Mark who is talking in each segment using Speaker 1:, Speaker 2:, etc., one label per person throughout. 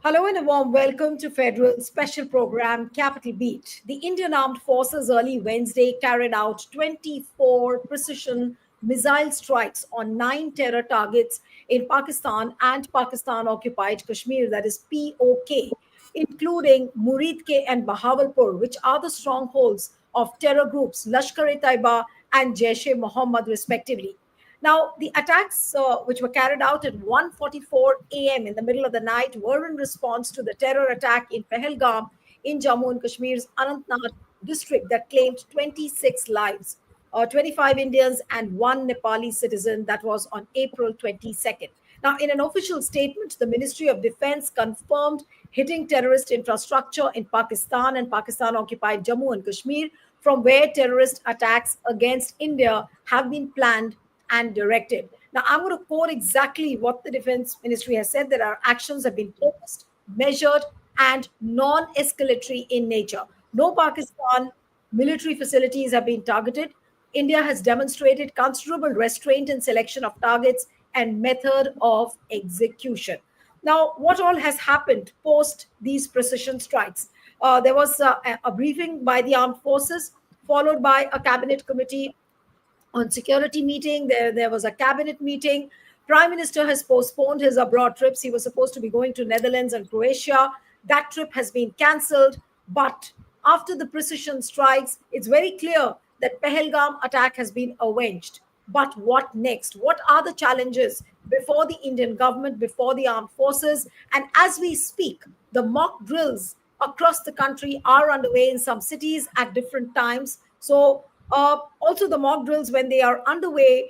Speaker 1: Hello and a warm welcome to Federal Special Program Capital Beat. The Indian Armed Forces early Wednesday carried out 24 precision missile strikes on 9 terror targets in Pakistan and Pakistan-occupied Kashmir, that is POK, including Muridke and Bahawalpur, which are the strongholds of terror groups Lashkar-e-Taiba and Jaish-e-Mohammed, respectively. Now, the attacks, which were carried out at 1:44 a.m. in the middle of the night, were in response to the terror attack in Pahalgam in Jammu and Kashmir's Anantnag district that claimed 26 lives, 25 Indians and one Nepali citizen. That was on April 22nd. Now, in an official statement, the Ministry of Defense confirmed hitting terrorist infrastructure in Pakistan and Pakistan-occupied Jammu and Kashmir, from where terrorist attacks against India have been planned and directed. Now, I'm going to quote exactly what the Defense Ministry has said, that our actions have been focused, measured, and non escalatory in nature. No Pakistan military facilities have been targeted. India has demonstrated considerable restraint in selection of targets and method of execution. Now, what all has happened post these precision strikes? There was a briefing by the armed forces, followed by a cabinet committee on security meeting. There was a cabinet meeting. Prime Minister has postponed his abroad trips. He was supposed to be going to Netherlands and Croatia. That trip has been cancelled. But after the precision strikes, it's very clear that Pahalgam attack has been avenged. But what next? What are the challenges before the Indian government, before the armed forces? And as we speak, the mock drills across the country are underway in some cities at different times. So also, the mock drills, when they are underway,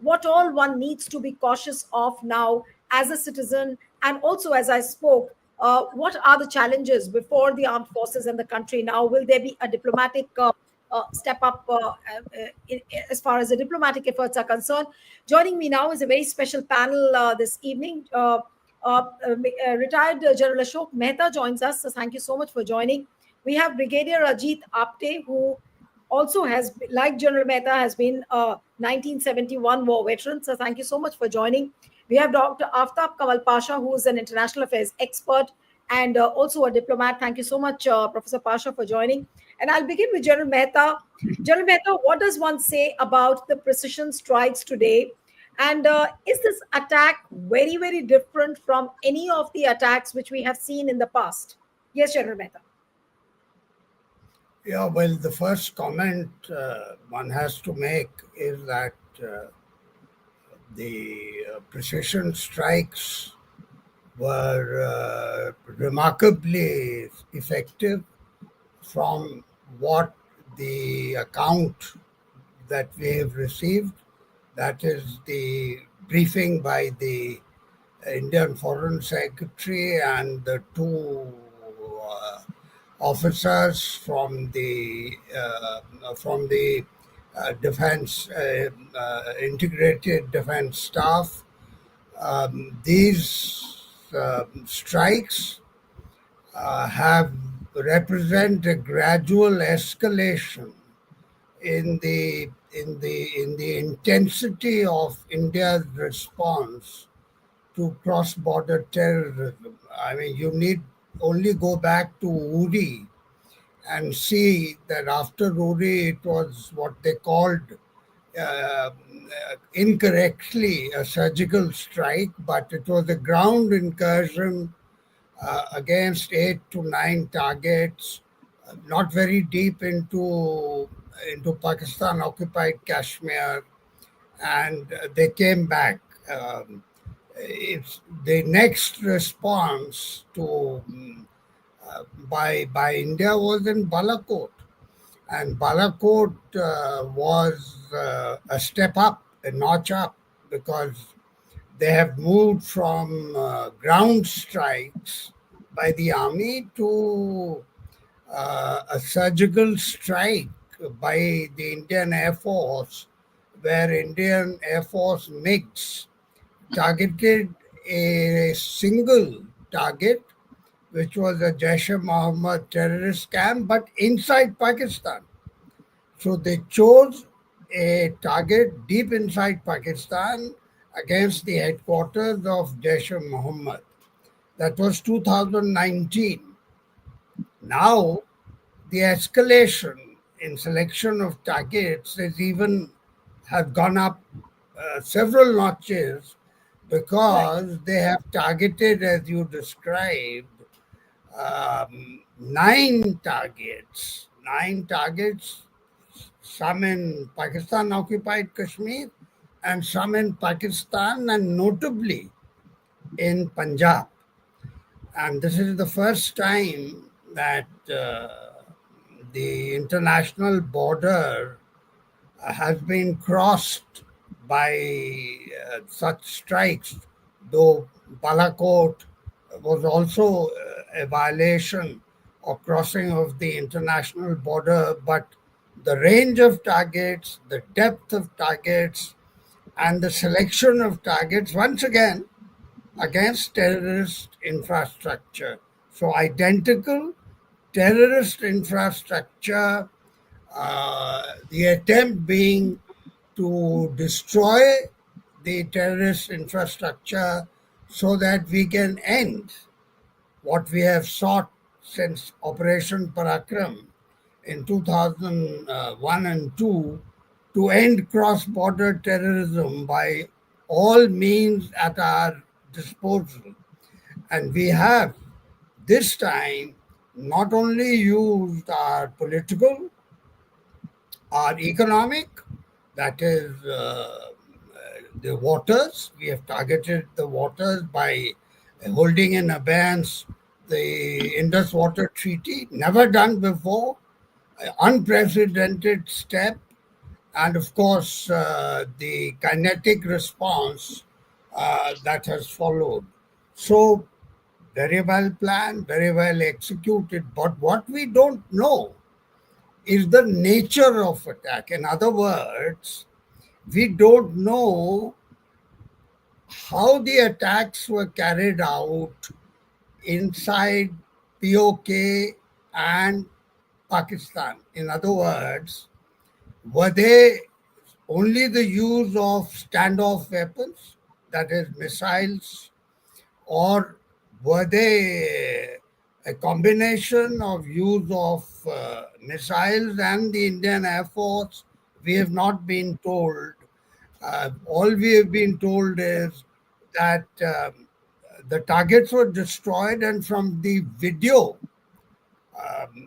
Speaker 1: what all one needs to be cautious of now as a citizen, and also as I spoke, what are the challenges before the armed forces and the country now? Will there be a diplomatic step up as far as the diplomatic efforts are concerned? Joining me now is a very special panel this evening. Retired General Ashok Mehta joins us. So thank you so much for joining. We have Brigadier Ajit Apte, who also has, like General Mehta, has been a 1971 war veteran. So thank you so much for joining. We have Dr. Aftab Kamal Pasha, who is an international affairs expert and also a diplomat. Thank you so much, Professor Pasha, for joining. And I'll begin with General Mehta. General Mehta, what does one say about the precision strikes today? And is this attack very, very different from any of the attacks which we have seen in the past? Yes, General Mehta.
Speaker 2: Yeah, well, the first comment one has to make is that the precision strikes were remarkably effective from what the account that we have received, that is the briefing by the Indian Foreign Secretary and the two officers from the defense integrated defense staff. These strikes have represent a gradual escalation in the intensity of India's response to cross-border terrorism. I mean, you need only go back to Uri and see that after Uri, it was what they called incorrectly a surgical strike, but it was a ground incursion against 8 to 9 targets, not very deep into Pakistan-occupied Kashmir, and they came back. It's the next response to by India was in Balakot, and Balakot was a step up, a notch up, because they have moved from ground strikes by the army to a surgical strike by the Indian Air Force, where Indian Air Force MiGs targeted a single target, which was a Jaish-e-Mohammed terrorist camp, but inside Pakistan. So they chose a target deep inside Pakistan against the headquarters of Jaish-e-Mohammed. That was 2019. Now, the escalation in selection of targets is even have gone up several notches
Speaker 1: Right.
Speaker 2: because they have targeted, as you described, nine targets, some in Pakistan occupied Kashmir and some in Pakistan and notably in Punjab. And this is the first time that the international border has been crossed by such strikes, though Balakot was also a violation or crossing of the international border, but the range of targets, the depth of targets, and the selection of targets, once again, against terrorist infrastructure. So, identical terrorist infrastructure, the attempt being to destroy the terrorist infrastructure so that we can end what we have sought since Operation Parakram in 2001 and 2 to end cross border terrorism by all means at our disposal. And we have this time not only used our political, our economic, that is the waters. We have targeted the waters by holding in abeyance the Indus Water Treaty, never done before, unprecedented step, and of course the kinetic response that has followed. So, very well planned, very well executed. But what we don't know is the nature of attack. In other words, we don't know how the attacks were carried out inside POK and Pakistan. In other words, were they only the use of standoff weapons, that is, missiles, or were they a combination of use of missiles and the Indian Air Force? We have not been told. All we have been told is that the targets were destroyed, and from the video,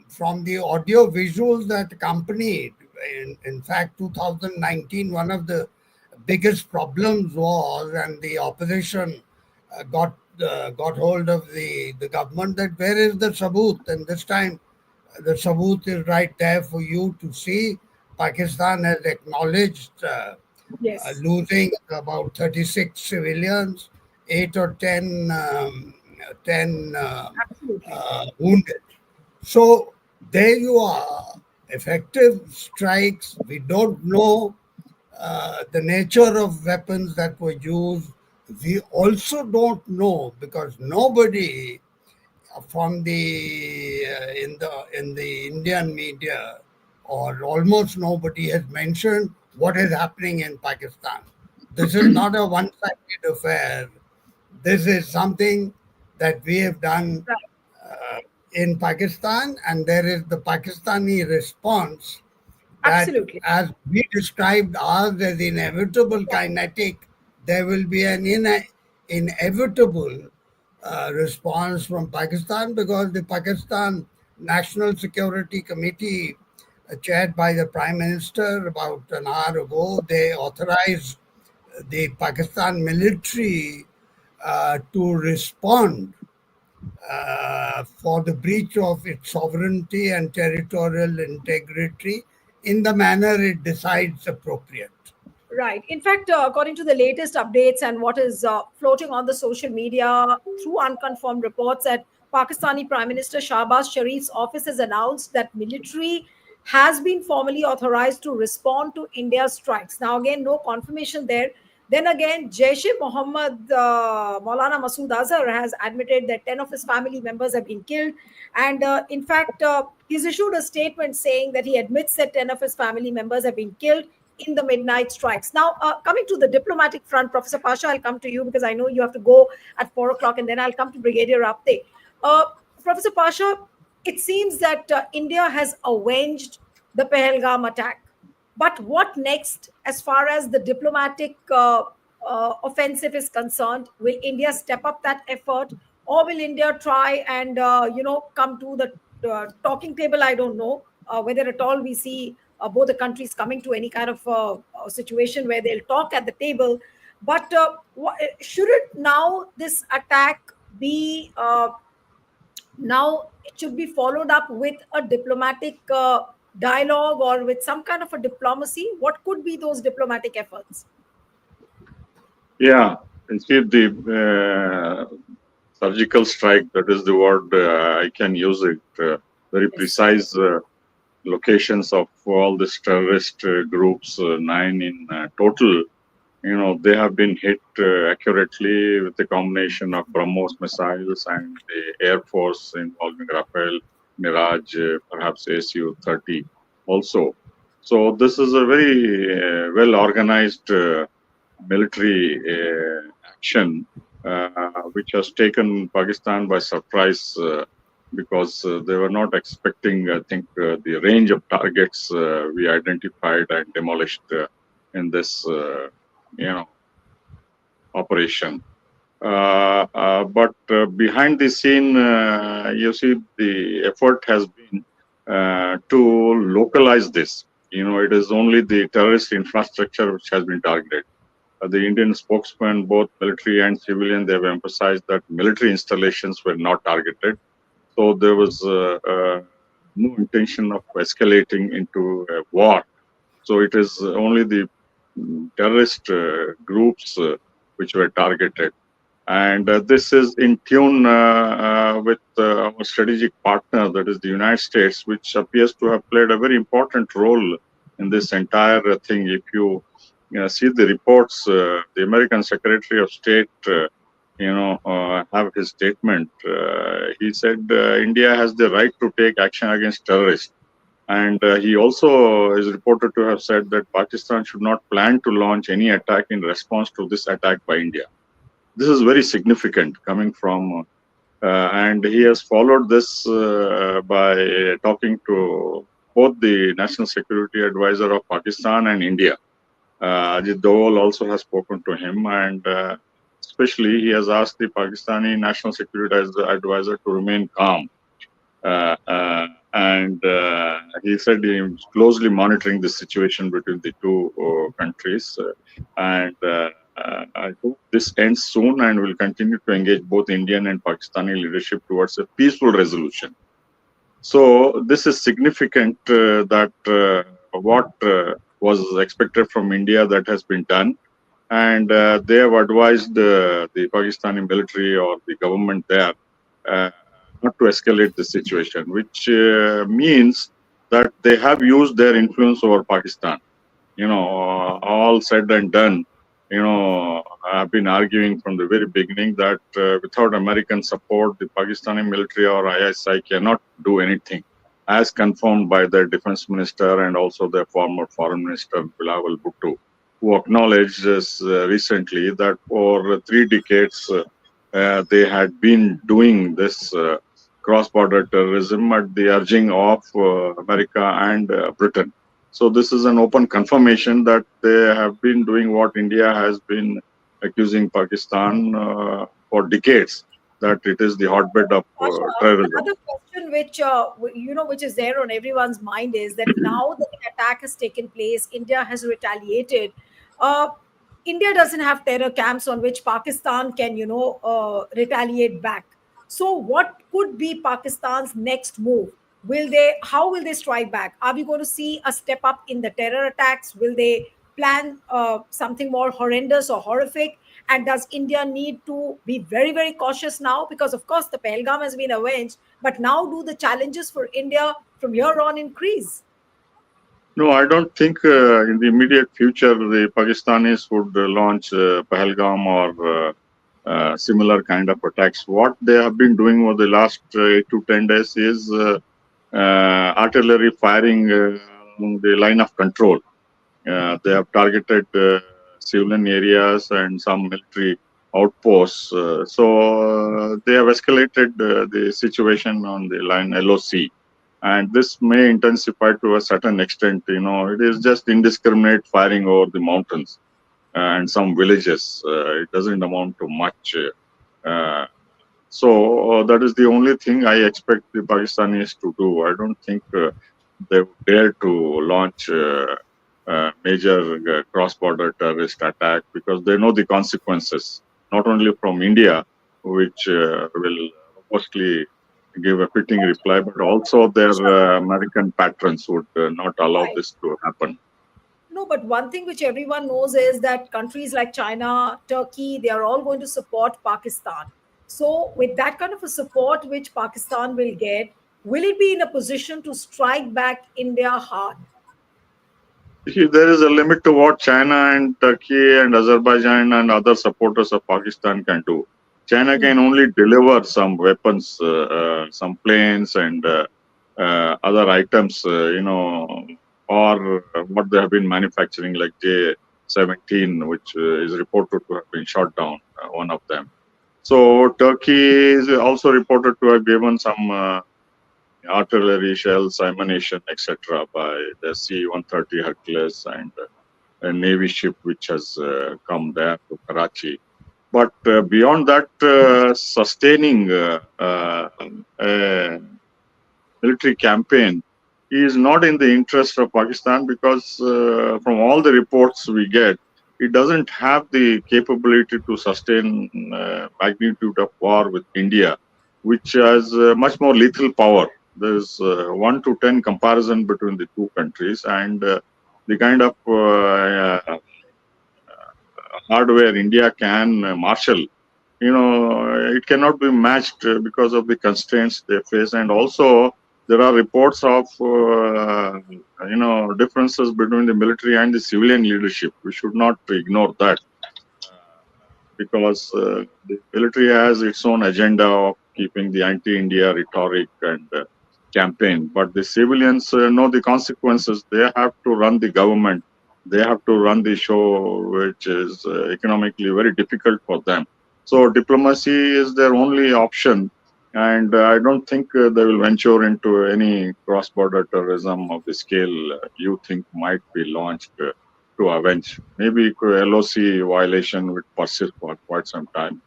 Speaker 2: from the audio visuals that accompanied, in fact, 2019, one of the biggest problems was, and the opposition got hold of the government, that where is the sabut? And this time, the sabut is right there for you to see. Pakistan has acknowledged
Speaker 1: Yes.
Speaker 2: losing about 36 civilians, 8 or 10, 10
Speaker 1: Absolutely.
Speaker 2: wounded. So there you are, effective strikes. We don't know the nature of weapons that were used. We also don't know because nobody from the in the Indian media, or almost nobody, has mentioned what is happening in Pakistan. This is not a one-sided affair. This is something that we have done
Speaker 1: Right.
Speaker 2: in Pakistan, and there is the Pakistani response that,
Speaker 1: Absolutely.
Speaker 2: as we described ours as inevitable kinetic, there will be an inevitable response from Pakistan, because the Pakistan National Security Committee, chaired by the Prime Minister about an hour ago, they authorized the Pakistan military to respond for the breach of its sovereignty and territorial integrity in the manner it decides appropriate.
Speaker 1: Right. In fact, according to the latest updates and what is floating on the social media through unconfirmed reports, that Pakistani Prime Minister Shahbaz Sharif's office has announced that military has been formally authorized to respond to India's strikes. Now, again, no confirmation there. Then again, Jaish-e-Mohammed Maulana Masood Azhar has admitted that 10 of his family members have been killed. And in fact, he's issued a statement saying that he admits that 10 of his family members have been killed. in the midnight strikes. Now, coming to the diplomatic front, Professor Pasha, I'll come to you because I know you have to go at 4 o'clock, and then I'll come to Brigadier Apte. Professor Pasha, it seems that India has avenged the Pahalgam attack. But what next as far as the diplomatic offensive is concerned? Will India step up that effort, or will India try and come to the talking table? I don't know whether at all we see both the countries coming to any kind of situation where they'll talk at the table. But should it now this attack be now it should be followed up with a diplomatic dialogue or with some kind of a diplomacy? What could be those diplomatic efforts?
Speaker 3: Yeah, and see the surgical strike, that is the word I can use it, very precise locations of all these terrorist groups, 9 in total. They have been hit accurately with a combination of BrahMos missiles and the Air Force involving Rafale, Mirage, perhaps Su-30 also. So this is a very well organized military action which has taken Pakistan by surprise because they were not expecting, I think, the range of targets we identified and demolished in this operation. But behind the scene, you see the effort has been to localize this. It is only the terrorist infrastructure which has been targeted. The Indian spokesman, both military and civilian, they have emphasized that military installations were not targeted. So there was no intention of escalating into a war. So it is only the terrorist groups which were targeted. And this is in tune with our strategic partner, that is the United States, which appears to have played a very important role in this entire thing. If you see the reports, the American Secretary of State, have his statement. He said India has the right to take action against terrorists. And he also is reported to have said that Pakistan should not plan to launch any attack in response to this attack by India. This is very significant coming from, and he has followed this by talking to both the National Security Advisor of Pakistan and India. Ajit Doval also has spoken to him, and especially he has asked the Pakistani National Security Advisor to remain calm. And he said he is closely monitoring the situation between the two countries. And I hope this ends soon and will continue to engage both Indian and Pakistani leadership towards a peaceful resolution. So this is significant that what was expected from India, that has been done. And they have advised the Pakistani military or the government there not to escalate the situation, which means that they have used their influence over Pakistan. All said and done, I've been arguing from the very beginning that without American support, the Pakistani military or ISI cannot do anything, as confirmed by their defense minister and also their former foreign minister, Bilawal Bhutto, who acknowledged this recently that for 3 decades they had been doing this cross-border terrorism at the urging of America and Britain. So this is an open confirmation that they have been doing what India has been accusing Pakistan for decades, that it is the hotbed of terrorism.
Speaker 1: Another question which is there on everyone's mind is that now that the attack has taken place, India has retaliated. India doesn't have terror camps on which Pakistan can, retaliate back. So what could be Pakistan's next move? How will they strike back? Are we going to see a step up in the terror attacks? Will they plan something more horrendous or horrific? And does India need to be very, very cautious now? Because, of course, the Pahalgam has been avenged. But now do the challenges for India from here on increase?
Speaker 3: No, I don't think in the immediate future the Pakistanis would launch Pahalgam or similar kind of attacks. What they have been doing over the last 8 to 10 days is artillery firing along the line of control. They have targeted civilian areas and some military outposts. They have escalated the situation on the line LOC. And this may intensify to a certain extent. It is just indiscriminate firing over the mountains and some villages. It doesn't amount to much. Uh, that is the only thing I expect the Pakistanis to do. I don't think they would dare to launch major cross-border terrorist attack because they know the consequences, not only from India, which will mostly give a fitting reply, but also their American patrons would not allow
Speaker 1: Right.
Speaker 3: this to happen.
Speaker 1: No, but one thing which everyone knows is that countries like China, Turkey, they are all going to support Pakistan. So, with that kind of a support which Pakistan will get, will it be in a position to strike back India hard?
Speaker 3: See, there is a limit to what China and Turkey and Azerbaijan and other supporters of Pakistan can do. China can only deliver some weapons, some planes and other items, or what they have been manufacturing, like J-17, which is reported to have been shot down, one of them. So Turkey is also reported to have given some artillery shells, ammunition, etc., by the C-130 Hercules and a Navy ship which has come there to Karachi. But beyond that, sustaining a military campaign is not in the interest of Pakistan because from all the reports we get, it doesn't have the capability to sustain magnitude of war with India, which has much more lethal power. There's 1 to 10 comparison between the two countries, and the kind of hardware India can marshal, it cannot be matched because of the constraints they face. And also, there are reports of, differences between the military and the civilian leadership. We should not ignore that because the military has its own agenda of keeping the anti-India rhetoric and campaign. But the civilians know the consequences. They have to run the government. They have to run the show, which is economically very difficult for them. So diplomacy is their only option. And I don't think they will venture into any cross-border terrorism of the scale you think might be launched to avenge. Maybe LOC violation would persist for quite some time,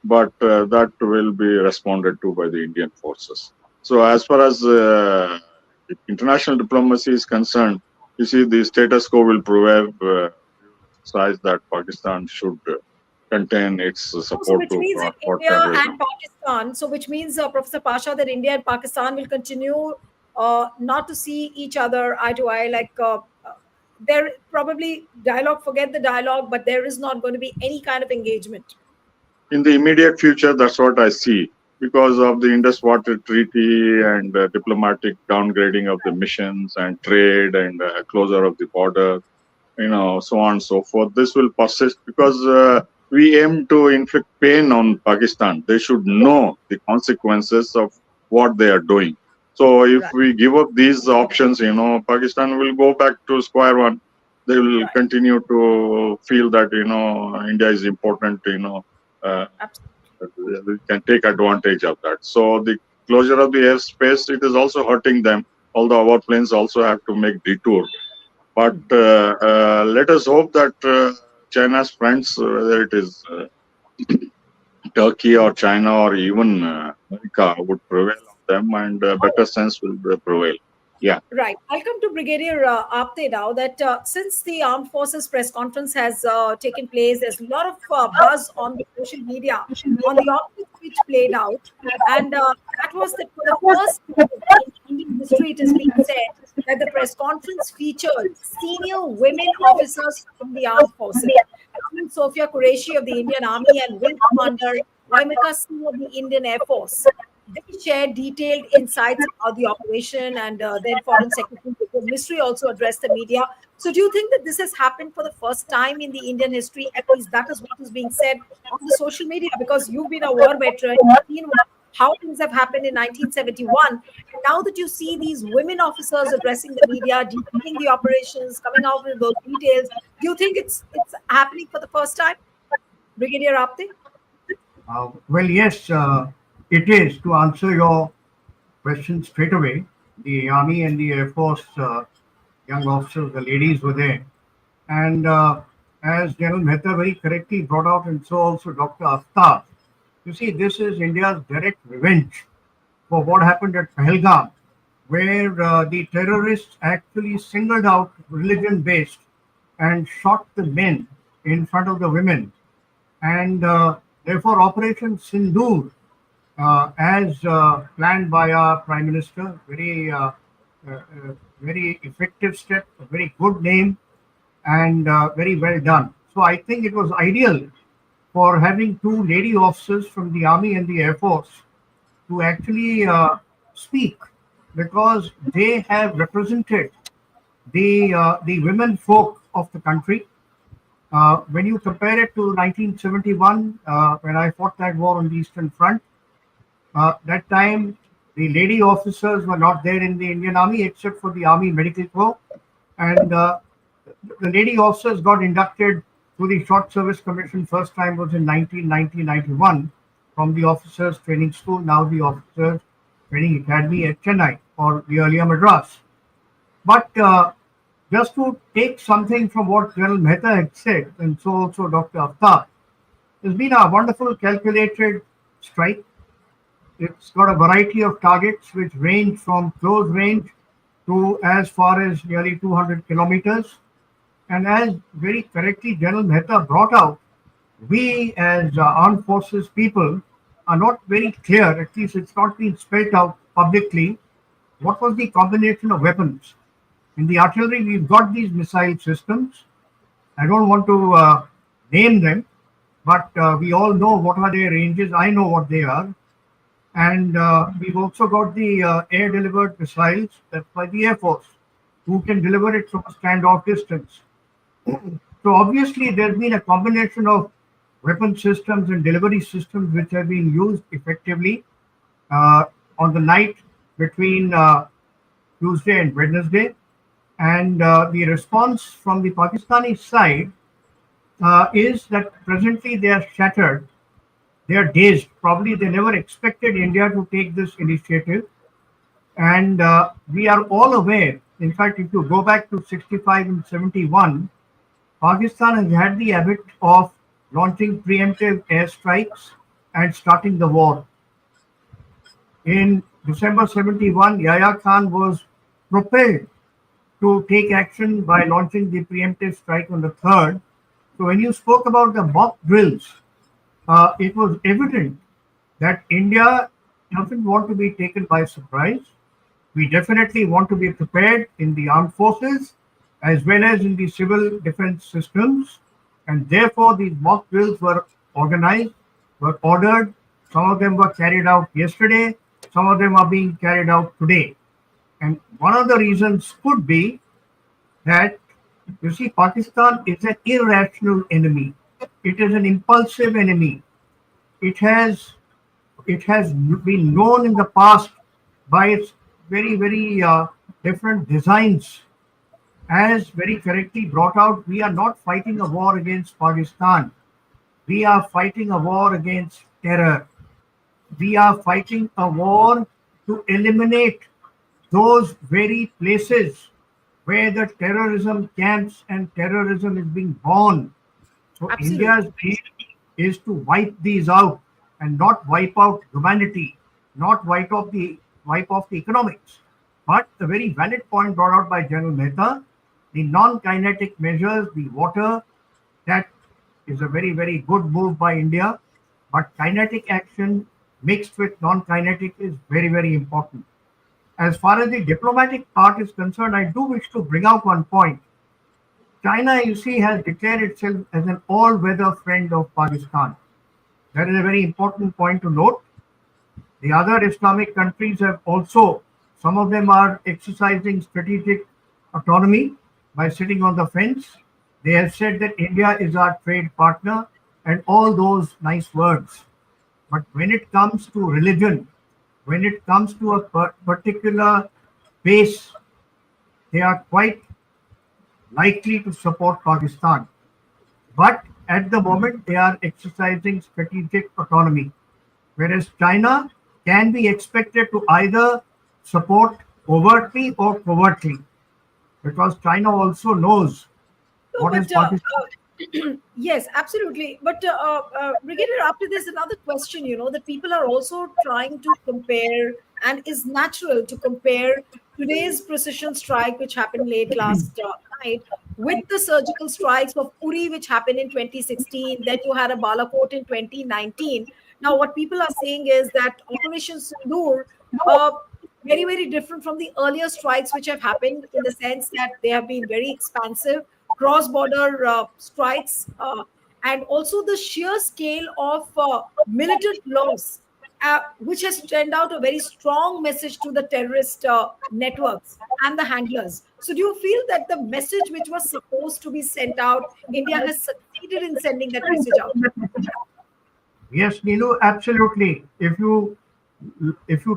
Speaker 3: but that will be responded to by the Indian forces. So as far as international diplomacy is concerned, you see the status quo will prevail, size that Pakistan should contain its
Speaker 1: So,
Speaker 3: support
Speaker 1: which
Speaker 3: to
Speaker 1: means that
Speaker 3: cross-border
Speaker 1: India
Speaker 3: terrorism.
Speaker 1: and Pakistan, so which means, Professor Pasha, that India and Pakistan will continue not to see each other eye to eye. There probably dialogue, forget the dialogue, but there is not going to be any kind of engagement.
Speaker 3: In the immediate future, that's what I see. Because of the Indus Water Treaty and diplomatic downgrading of the missions and trade and closure of the border, so on and so forth. This will persist because we aim to inflict pain on Pakistan. They should know the consequences of what they are doing. So if
Speaker 1: Right.
Speaker 3: we give up these options, Pakistan will go back to square one. They will
Speaker 1: Right.
Speaker 3: continue to feel that, India is important, we can take advantage of that. So the closure of the airspace, it is also hurting them, although our planes also have to make detour. But let us hope that China's friends, whether it is Turkey or China or even America, would prevail on them and better sense will prevail. Yeah.
Speaker 1: Right. I'll come to Brigadier Apte now. That since the Armed Forces press conference has taken place, there's a lot of buzz on the social media on the optics which played out, and that was that for the first time in Indian history, it is being said that the press conference featured senior women officers from the armed forces, including Sophia Qureshi of the Indian Army and Wing Commander Vaimika Singh of the Indian Air Force. They shared detailed insights about the operation, and then Foreign Secretary Vikram Misri also addressed the media. So, do you think that this has happened for the first time in the Indian history? At least that is what is being said on the social media, because you've been a war veteran, you've seen how things have happened in 1971. And now that you see these women officers addressing the media, detailing the operations, coming out with those details, do you think it's happening for the first time, Brigadier Apte?
Speaker 4: Well, yes, it is. To answer your question straight away, the Army and the Air Force young officers, the ladies were there. And as General Mehta very correctly brought out, and so also Dr. Aftab, you see, this is India's direct revenge for what happened at Pahalgam, where the terrorists actually singled out religion based and shot the men in front of the women. And therefore, Operation Sindoor, as planned by our Prime Minister, very effective step, a very good name, and very well done. So I think it was ideal for having two lady officers from the Army and the Air Force to actually speak, because they have represented the women folk of the country. When you compare it to 1971, when I fought that war on the Eastern Front, that time the lady officers were not there in the Indian Army except for the Army Medical Corps, and the lady officers got inducted to the Short Service Commission. First time was in 1991 from the Officers Training School, now the Officers Training Academy at Chennai, or the earlier Madras. But just to take something from what General Mehta had said, and so also Dr. Aftab, there's been a wonderful calculated strike. It's got a variety of targets which range from close range to as far as nearly 200 kilometers. And as very correctly General Mehta brought out, we as armed forces people are not very clear, at least it's not been spelled out publicly, what was the combination of weapons. In the artillery, we've got these missile systems. I don't want to name them, but we all know what are their ranges. I know what they are. And we've also got the air-delivered missiles, that's by the Air Force, who can deliver it from a standoff distance. So obviously, there's been a combination of weapon systems and delivery systems which have been used effectively on the night between Tuesday and Wednesday. And the response from the Pakistani side is that presently they are shattered. They are dazed. Probably they never expected India to take this initiative. And we are all aware. In fact, if you go back to 65 and 71, Pakistan has had the habit of launching preemptive airstrikes and starting the war. In December 71, Yahya Khan was propelled to take action by launching the preemptive strike on the 3rd. So when you spoke about the mock drills, it was evident that India doesn't want to be taken by surprise. We definitely want to be prepared in the armed forces as well as in the civil defense systems. And therefore, these mock drills were organized, were ordered. Some of them were carried out yesterday. Some of them are being carried out today. And one of the reasons could be that, you see, Pakistan is an irrational enemy. It is an impulsive enemy. It has been known in the past by its very different designs. As very correctly brought out, we are not fighting a war against Pakistan. We are fighting a war against terror. We are fighting a war to eliminate those very places where the terrorism camps and terrorism is being born. So
Speaker 1: Absolutely.
Speaker 4: India's aim is to wipe these out and not wipe out humanity, not wipe off the economics. But the very valid point brought out by General Mehta, the non-kinetic measures, the water, that is a very good move by India. But kinetic action mixed with non-kinetic is very important. As far as the diplomatic part is concerned, I do wish to bring out one point. China, you see, has declared itself as an all-weather friend of Pakistan. That is a very important point to note. The other Islamic countries have also, some of them are exercising strategic autonomy by sitting on the fence. They have said that India is our trade partner and all those nice words. But when it comes to religion, when it comes to a particular base, they are quite likely to support Pakistan. But at the moment, they are exercising strategic autonomy, whereas China can be expected to either support overtly or covertly, because China also knows
Speaker 1: No,
Speaker 4: what is
Speaker 1: but
Speaker 4: Pakistan.
Speaker 1: yes, absolutely. But Brigadier, after this, another question, that people are also trying to compare, and is natural to compare today's precision strike, which happened late last night, with the surgical strikes of Uri, which happened in 2016. Then you had a Balakot in 2019. Now, what people are saying is that Operation Sindoor, uh, very, very different from the earlier strikes which have happened, in the sense that they have been very expansive, cross border strikes, and also the sheer scale of militant loss, which has sent out a very strong message to the terrorist networks and the handlers. So, do you feel that the message which was supposed to be sent out, India has succeeded in sending that message out?
Speaker 4: Yes, Neelu, absolutely. If you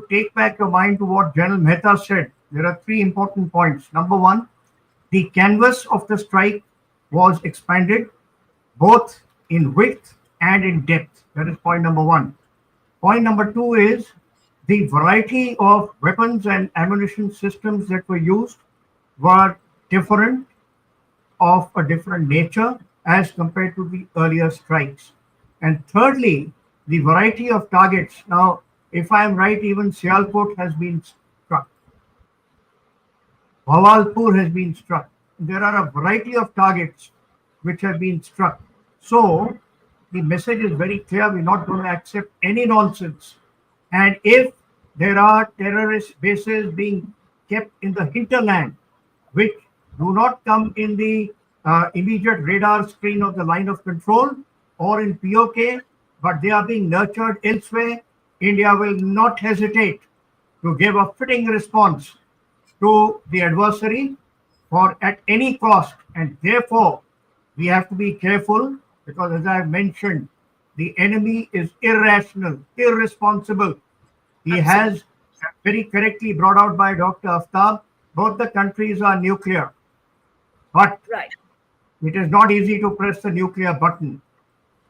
Speaker 4: take back your mind to what General Mehta said, there are three important points. Number one, the canvas of the strike was expanded both in width and in depth. That is point number one. Point number two is the variety of weapons and ammunition systems that were used were different, of a different nature as compared to the earlier strikes. And thirdly, the variety of targets. Now, if I am right, even Sialkot has been struck, Bawalpur has been struck. There are a variety of targets which have been struck. So the message is very clear. We're not going to accept any nonsense. And if there are terrorist bases being kept in the hinterland, which do not come in the immediate radar screen of the line of control or in POK, but they are being nurtured elsewhere, India will not hesitate to give a fitting response to the adversary for at any cost. And therefore, we have to be careful, because, as I mentioned, the enemy is irrational, irresponsible. He
Speaker 1: Absolutely.
Speaker 4: has, very correctly brought out by Dr. Aftab, both the countries are nuclear, but
Speaker 1: Right.
Speaker 4: it is not easy to press the nuclear button.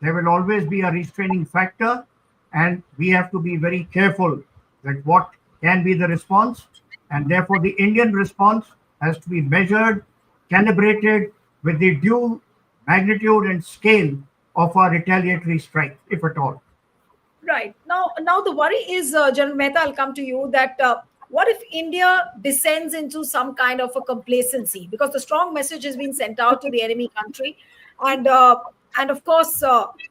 Speaker 4: There will always be a restraining factor, and we have to be very careful that what can be the response, and therefore the Indian response has to be measured, calibrated with the due magnitude and scale of our retaliatory strike, if at all.
Speaker 1: Right. Now the worry is, General Mehta, I'll come to you, that what if India descends into some kind of a complacency, because the strong message has been sent out to the enemy country, and of course,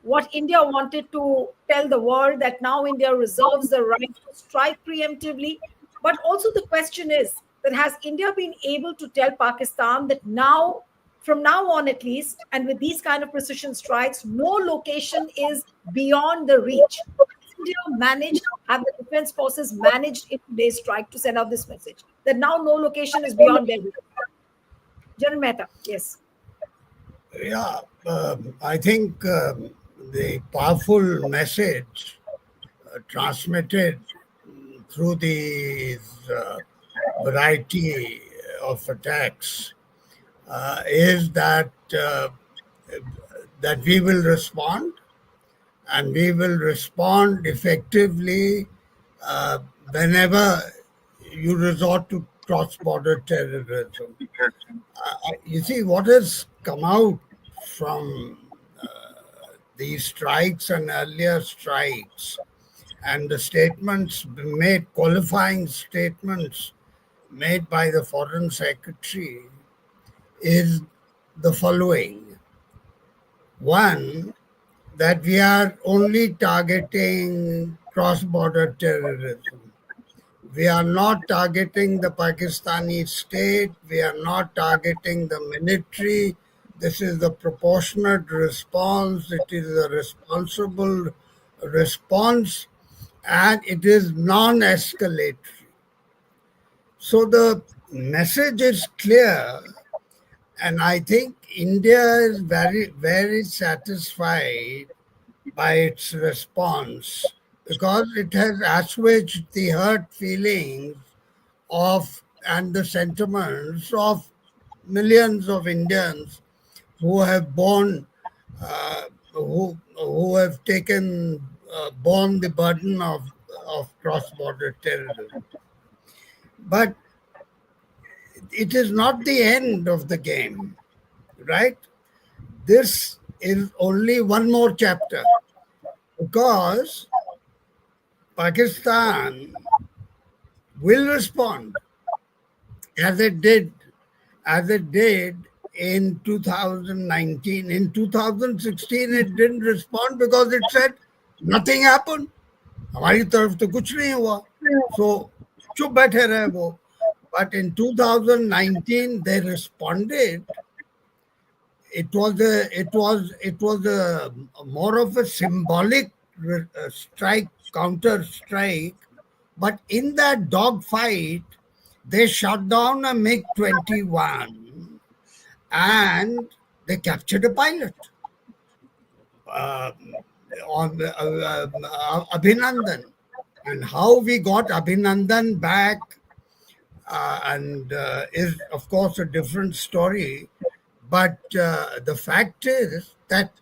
Speaker 1: what India wanted to tell the world, that now India reserves the right to strike preemptively, but also the question is that, has India been able to tell Pakistan that now, from now on at least, and with these kind of precision strikes, no location is beyond the reach? India managed, have the defense forces managed in today's strike to send out this message that now no location is beyond their reach? General Mehta, yes.
Speaker 2: Yeah, I think the powerful message transmitted through these variety of attacks is that we will respond, and we will respond effectively whenever you resort to cross-border terrorism. You see, what has come out from these strikes and earlier strikes, and the statements made, qualifying statements made by the Foreign Secretary, is the following. One, that we are only targeting cross-border terrorism. We are not targeting the Pakistani state. We are not targeting the military. This is the proportionate response. It is a responsible response, and it is non-escalatory. So the message is clear, and I think India is very, very satisfied by its response. because it has assuaged the hurt feelings of and the sentiments of millions of Indians who have who have taken borne the burden of cross-border terrorism. But it is not the end of the game, right? This is only one more chapter because Pakistan will respond as it did in 2019. In 2016, it didn't respond because it said nothing happened. हमारी तरफ तो कुछ नहीं हुआ. So चुप बैठे रहे वो. But in 2019, they responded. It was a more of a symbolic strike, counter strike. But in that dogfight, they shot down a MiG-21 and they captured a pilot on Abhinandan. And how we got Abhinandan back and is, of course, a different story. But the fact is that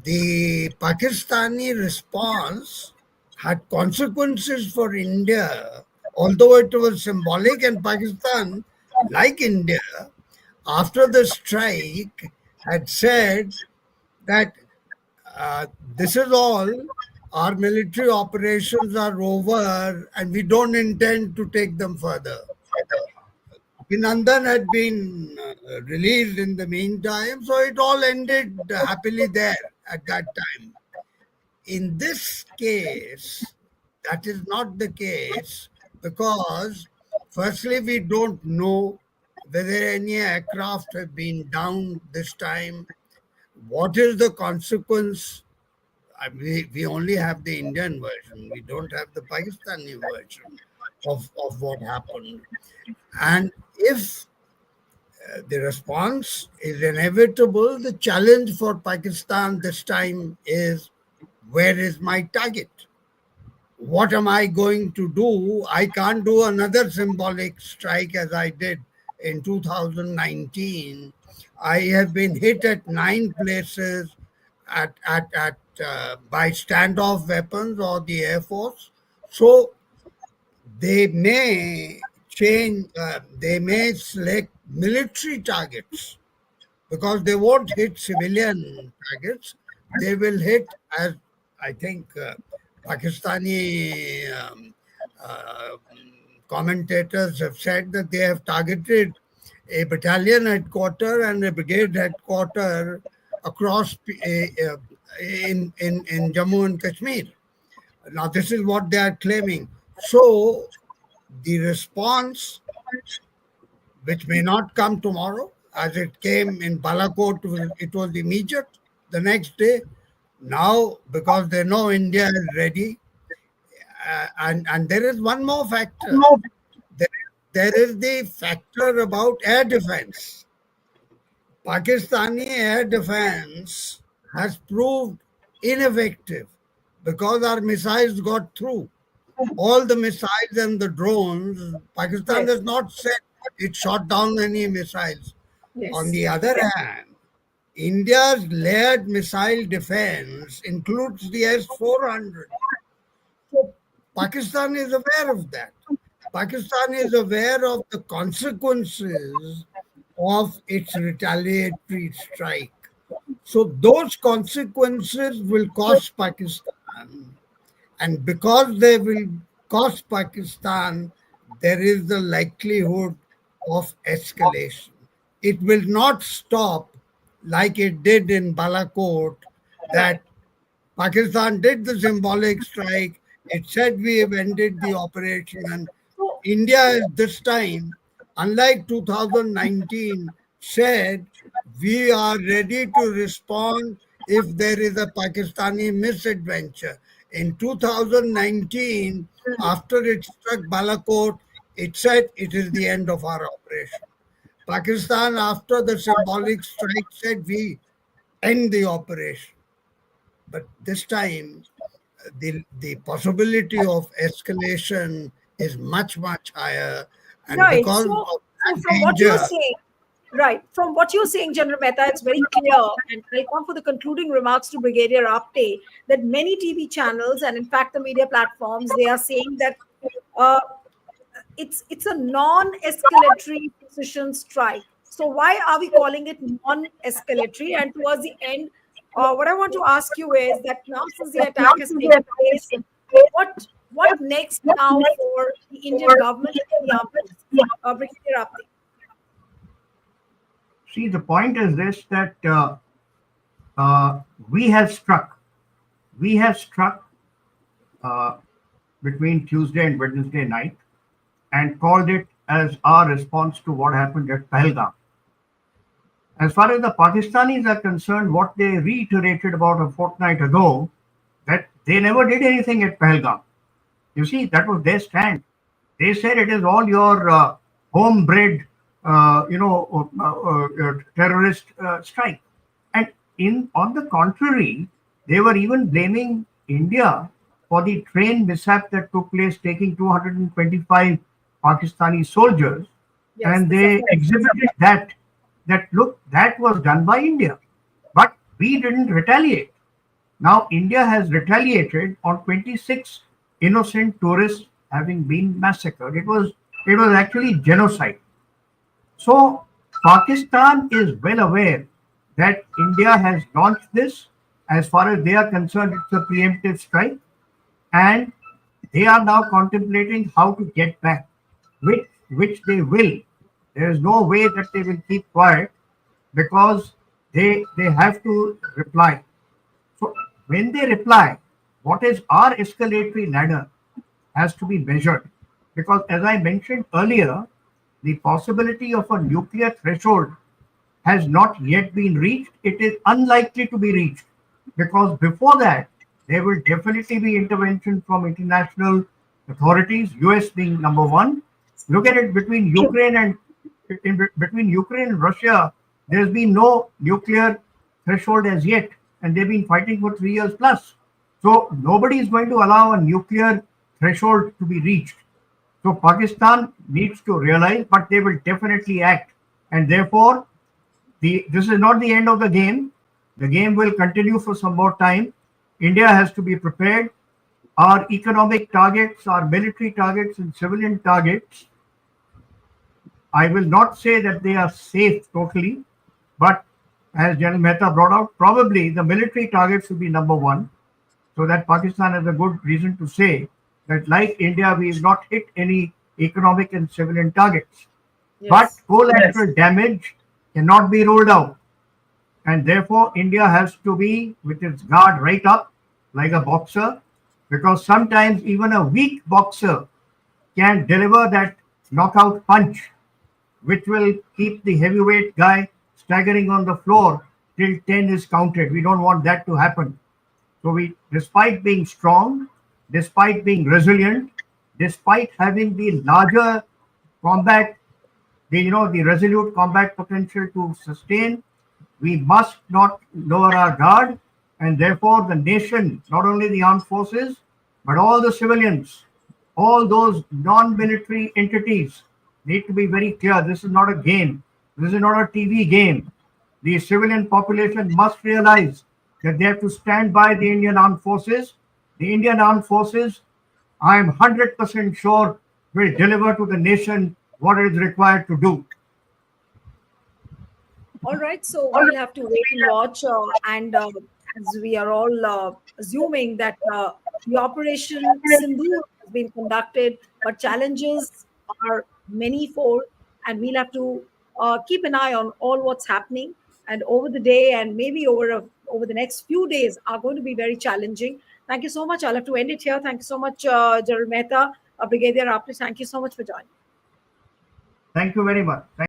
Speaker 2: the Pakistani response had consequences for India, although it was symbolic, and Pakistan, like India, after the strike, had said that this is all, our military operations are over, and we don't intend to take them further. Abhinandan had been released in the meantime, so it all ended happily there at that time. In this case, that is not the case because, firstly, we don't know whether any aircraft have been down this time. What is the consequence? We only have the Indian version. We don't have the Pakistani version of what happened. And if the response is inevitable, the challenge for Pakistan this time is, where is my target? What am I going to do? I can't do another symbolic strike as I did in 2019. I have been hit at 9 places by standoff weapons or the Air Force. So they may they may select military targets because they won't hit civilian targets. They will hit, as I think Pakistani commentators have said, that they have targeted a battalion headquarter and a brigade headquarter across in Jammu and Kashmir. Now, this is what they are claiming. So, the response, which may not come tomorrow, as it came in Balakot, it was immediate the next day. Now, because they know India is ready, and there is one more factor. There is the factor about air defense. Pakistani air defense has proved ineffective because our missiles got through. All the missiles and the drones, Pakistan has not said it shot down any missiles. On
Speaker 1: Yes.
Speaker 2: the other hand, India's layered missile defense includes the S-400. So Pakistan is aware of that. Pakistan is aware of the consequences of its retaliatory strike. So those consequences will cost Pakistan. And because they will cost Pakistan, there is the likelihood of escalation. It will not stop like it did in Balakot, that Pakistan did the symbolic strike. It said we have ended the operation. And India is this time, unlike 2019, said we are ready to respond if there is a Pakistani misadventure. In 2019, after it struck Balakot, it said it is the end of our operation. Pakistan, after the symbolic strike, said we end the operation. But this time, the possibility of escalation is much, much higher. And
Speaker 1: Right.
Speaker 2: because
Speaker 1: So,
Speaker 2: of
Speaker 1: so
Speaker 2: that
Speaker 1: from what you're
Speaker 2: danger,
Speaker 1: saying, right, from what you're saying, General Mehta, it's very clear, and I'll come for the concluding remarks to Brigadier Apte, that many TV channels and in fact the media platforms, they are saying that uh, it's a non-escalatory precision strike. So why are we calling it non-escalatory? And towards the end, what I want to ask you is that now since the attack has taken place, what next now for the Indian government and the armed forces? Brigadier Apte.
Speaker 4: See, the point is this, that we have struck. We have struck uh, between Tuesday and Wednesday night and called it as our response to what happened at Pahalgam. As far as the Pakistanis are concerned, what they reiterated about a fortnight ago, that they never did anything at Pahalgam. You see, that was their stand. They said it is all your homebred, terrorist strike. And on the contrary, they were even blaming India for the train mishap that took place, taking 225 Pakistani soldiers,
Speaker 1: Yes,
Speaker 4: and
Speaker 1: this of
Speaker 4: they
Speaker 1: course.
Speaker 4: exhibited that look, that was done by India, but we didn't retaliate. Now India has retaliated on 26 innocent tourists having been massacred. It was actually genocide. So Pakistan is well aware that India has launched this. As far as they are concerned, it's a preemptive strike, and they are now contemplating how to get back, which they will. There is no way that they will keep quiet, because they have to reply. So when they reply, what is our escalatory ladder has to be measured, because as I mentioned earlier, the possibility of a nuclear threshold has not yet been reached. It is unlikely to be reached, because before that, there will definitely be intervention from international authorities, US being number one. Look at it, between Ukraine and Russia, there's been no nuclear threshold as yet, and they've been fighting for 3 years plus. So nobody is going to allow a nuclear threshold to be reached. So Pakistan needs to realize, but they will definitely act, and therefore this is not the end of the game. The game will continue for some more time. India has to be prepared. Our economic targets, our military targets, and civilian targets, I will not say that they are safe totally, but as General Mehta brought out, probably the military targets will be number one, so that Pakistan has a good reason to say that, like India, we have not hit any economic and civilian targets. But
Speaker 1: Yes.
Speaker 4: collateral damage cannot be ruled out. And therefore, India has to be with its guard right up like a boxer, because sometimes even a weak boxer can deliver that knockout punch, which will keep the heavyweight guy staggering on the floor till 10 is counted. We don't want that to happen. So despite being strong, despite being resilient, despite having the larger combat, the resolute combat potential to sustain, we must not lower our guard, and therefore the nation, not only the armed forces, but all the civilians, all those non-military entities need to be very clear. This is not a game. This is not a TV game. The civilian population must realize that they have to stand by the Indian armed forces. The Indian armed forces, I am 100% sure, will deliver to the nation what it is required to do.
Speaker 1: All right, so we'll have to wait and watch. And as we are all assuming that the Operation Sindoor has been conducted, but challenges are manifold, and we'll have to keep an eye on all what's happening. And over the day, and maybe over the next few days, are going to be very challenging. Thank you so much. I'll have to end it here. Thank you so much, General Mehta, Brigadier Apte. Thank you so much for joining.
Speaker 4: Thank you very much.